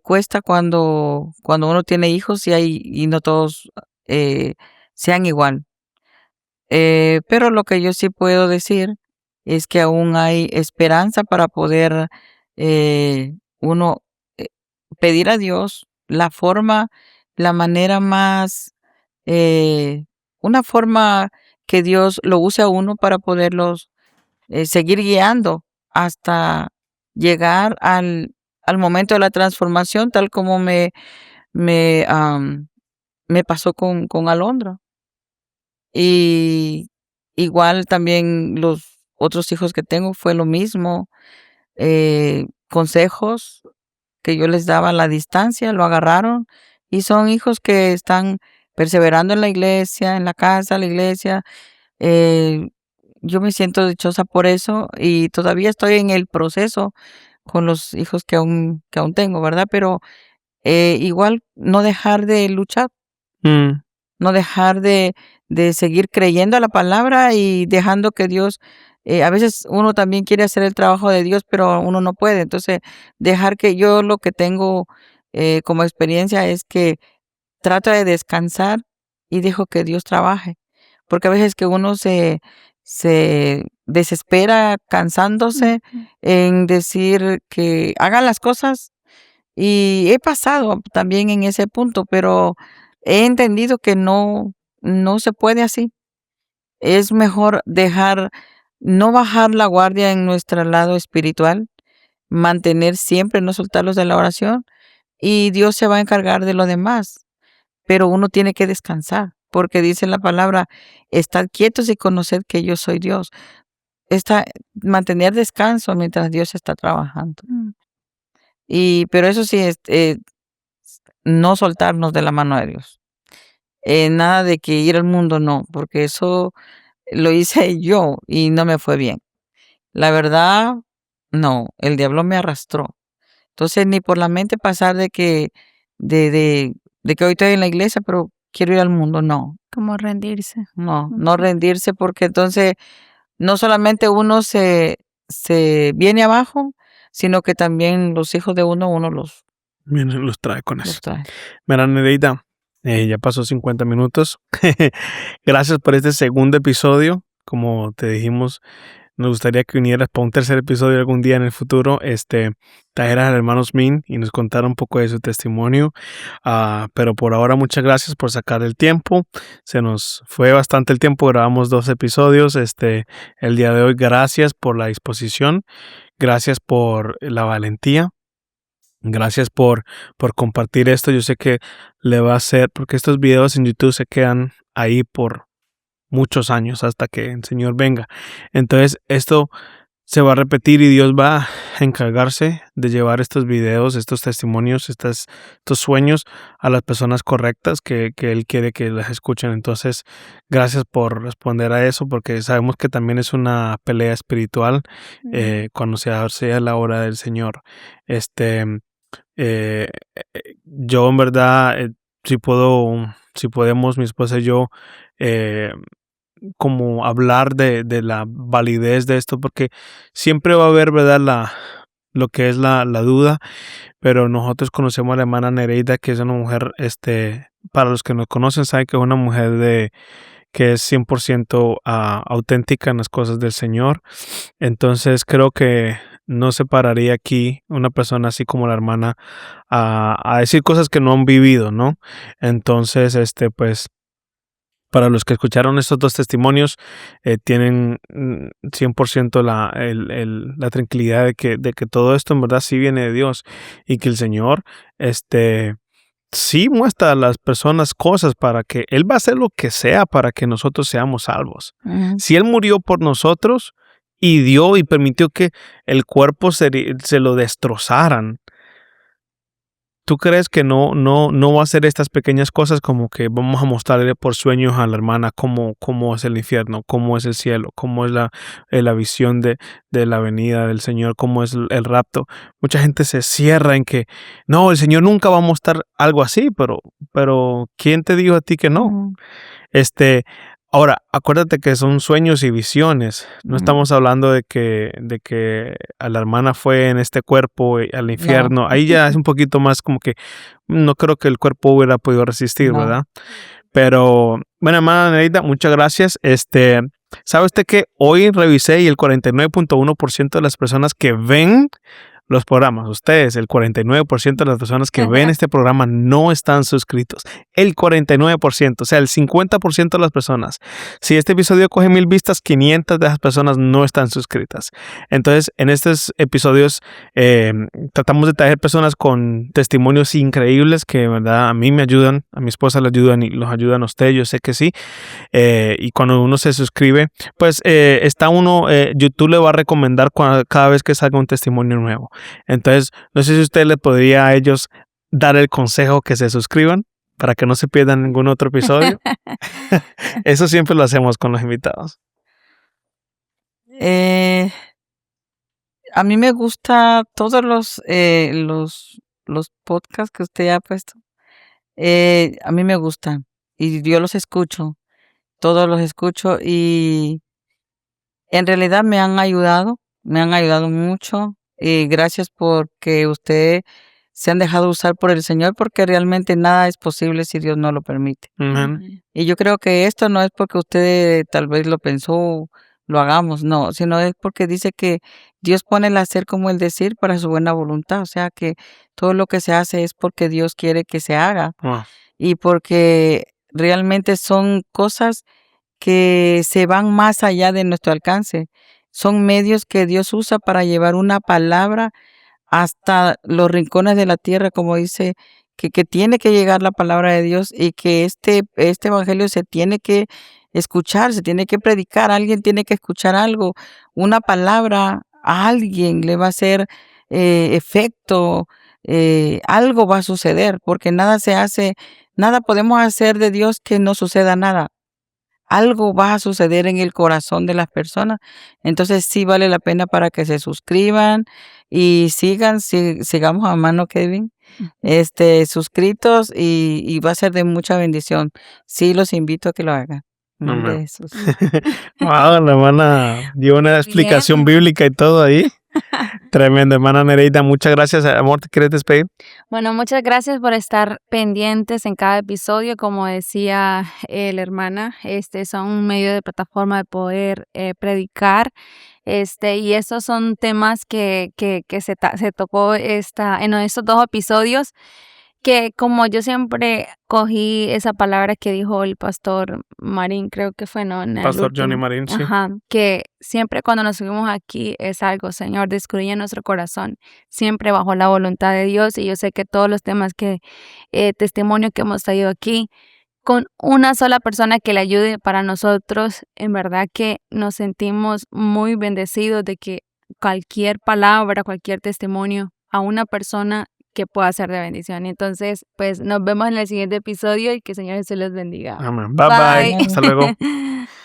Cuesta cuando uno tiene hijos y no todos sean igual. Pero lo que yo sí puedo decir es que aún hay esperanza para poder uno pedir a Dios la manera más, una forma que Dios lo use a uno para poderlos seguir guiando hasta llegar al momento de la transformación, tal como me, me pasó con Alondra. Y igual también los otros hijos que tengo fue lo mismo. Consejos que yo les daba a la distancia, lo agarraron y son hijos que están perseverando en la iglesia, en la casa, la iglesia. Yo me siento dichosa por eso y todavía estoy en el proceso con los hijos que aún tengo, ¿verdad? Pero igual no dejar de luchar, Mm, no dejar de seguir creyendo a la palabra y dejando que Dios, a veces uno también quiere hacer el trabajo de Dios, pero uno no puede. Entonces, dejar que yo lo que tengo como experiencia es que trato de descansar y dejo que Dios trabaje. Porque a veces que uno se desespera cansándose Ujú. en decir que hagan las cosas y he pasado también en ese punto, pero he entendido que no se puede así. Es mejor no bajar la guardia en nuestro lado espiritual, mantener siempre, no soltarlos de la oración y Dios se va a encargar de lo demás. Pero uno tiene que descansar, porque dice la palabra, estad quietos y conoced que yo soy Dios. Mantener descanso mientras Dios está trabajando. Mm. Pero eso sí, no soltarnos de la mano de Dios. Nada de que ir al mundo, no, porque eso lo hice yo y no me fue bien. La verdad, no, el diablo me arrastró. Entonces, ni por la mente pasar de que hoy estoy en la iglesia, pero quiero ir al mundo, no. Como rendirse. No rendirse, porque entonces no solamente uno se viene abajo, sino que también los hijos de uno los miren, los trae con eso. trae. Mira, Nereida, ya pasó 50 minutos. Gracias por este segundo episodio. Como te dijimos, nos gustaría que unieras para un tercer episodio algún día en el futuro. Trajeras al hermano Min y nos contara un poco de su testimonio. Pero por ahora, muchas gracias por sacar el tiempo. Se nos fue bastante el tiempo. Grabamos 2 episodios. El día de hoy, gracias por la disposición. Gracias por la valentía. Gracias por compartir esto. Yo sé que le va a hacer, porque estos videos en YouTube se quedan ahí por muchos años hasta que el Señor venga. Entonces esto se va a repetir y Dios va a encargarse de llevar estos videos, estos testimonios, estos sueños a las personas correctas que Él quiere que las escuchen. Entonces, gracias por responder a eso, porque sabemos que también es una pelea espiritual cuando sea la hora del Señor. Yo en verdad, si podemos, mi esposa y yo, como hablar de la validez de esto, porque siempre va a haber, ¿verdad?, lo que es la duda, pero nosotros conocemos a la hermana Nereida, que es una mujer, para los que nos conocen, saben que es una mujer que es 100% auténtica en las cosas del Señor. Entonces creo que no se pararía aquí una persona así como la hermana a decir cosas que no han vivido, ¿no? Entonces, pues, para los que escucharon estos 2 testimonios, tienen 100% la tranquilidad de que todo esto en verdad sí viene de Dios y que el Señor, sí muestra a las personas cosas para que Él va a hacer lo que sea para que nosotros seamos salvos. Ujú. Si Él murió por nosotros y dio y permitió que el cuerpo se lo destrozaran, ¿tú crees que no va a hacer estas pequeñas cosas como que vamos a mostrarle por sueños a la hermana cómo es el infierno, cómo es el cielo, cómo es la visión de la venida del Señor, cómo es el rapto? Mucha gente se cierra en que no, el Señor nunca va a mostrar algo así, pero ¿quién te dijo a ti que no? Ujú. Ahora, acuérdate que son sueños y visiones. No Ujú. estamos hablando de que a la hermana fue en este cuerpo al infierno. Ahí ya es un poquito más como que no creo que el cuerpo hubiera podido resistir, No. ¿verdad? Pero, bueno, hermana Nereida, muchas gracias. ¿Sabe usted que hoy revisé y el 49.1% de las personas que ven los programas. Ustedes, el 49% de las personas que ven este programa no están suscritos. El 49%, o sea, el 50% de las personas. Si este episodio coge 1000 vistas, 500 de esas personas no están suscritas. Entonces, en estos episodios tratamos de traer personas con testimonios increíbles que, de verdad, a mí me ayudan, a mi esposa le ayudan y los ayudan a ustedes, yo sé que sí. Y cuando uno se suscribe, pues está uno, YouTube le va a recomendar cada vez que salga un testimonio nuevo. Entonces, no sé si usted le podría a ellos dar el consejo que se suscriban para que no se pierdan ningún otro episodio. Eso siempre lo hacemos con los invitados. A mí me gusta todos los podcasts que usted ha puesto. A mí me gustan y yo los escucho, todos los escucho y en realidad me han ayudado mucho. Y gracias porque ustedes se han dejado usar por el Señor, porque realmente nada es posible si Dios no lo permite. Amén. Y yo creo que esto no es porque usted tal vez lo pensó, lo hagamos, no, sino es porque dice que Dios pone el hacer como el decir para su buena voluntad. O sea que todo lo que se hace es porque Dios quiere que se haga Wow. y porque realmente son cosas que se van más allá de nuestro alcance. Son medios que Dios usa para llevar una palabra hasta los rincones de la tierra, como dice, que tiene que llegar la palabra de Dios y que este evangelio se tiene que escuchar, se tiene que predicar, alguien tiene que escuchar algo, una palabra a alguien le va a hacer efecto, algo va a suceder, porque nada podemos hacer de Dios que no suceda nada. Algo va a suceder en el corazón de las personas. Entonces sí vale la pena para que se suscriban y sigamos a mano, Kevin, suscritos y va a ser de mucha bendición. Sí los invito a que lo hagan. En nombre de Jesús. Wow, la hermana dio una explicación bíblica y todo ahí. Tremendo, hermana Nereida. Muchas gracias. Amor, ¿te quieres despedir? Bueno, muchas gracias por estar pendientes en cada episodio. Como decía la hermana, son un medio de plataforma de poder predicar. Y esos son temas que se tocó en estos 2 episodios, que como yo siempre cogí esa palabra que dijo el pastor Marín, creo que fue, ¿no? Pastor Johnny Marín, sí. Ajá, que siempre cuando nos subimos aquí es algo, Señor, descubrí nuestro corazón, siempre bajo la voluntad de Dios. Y yo sé que todos los temas testimonio que hemos traído aquí, con una sola persona que le ayude para nosotros, en verdad que nos sentimos muy bendecidos de que cualquier palabra, cualquier testimonio a una persona que pueda ser de bendición. Entonces, pues nos vemos en el siguiente episodio y que el Señor se los bendiga. Amén. Bye. Hasta luego.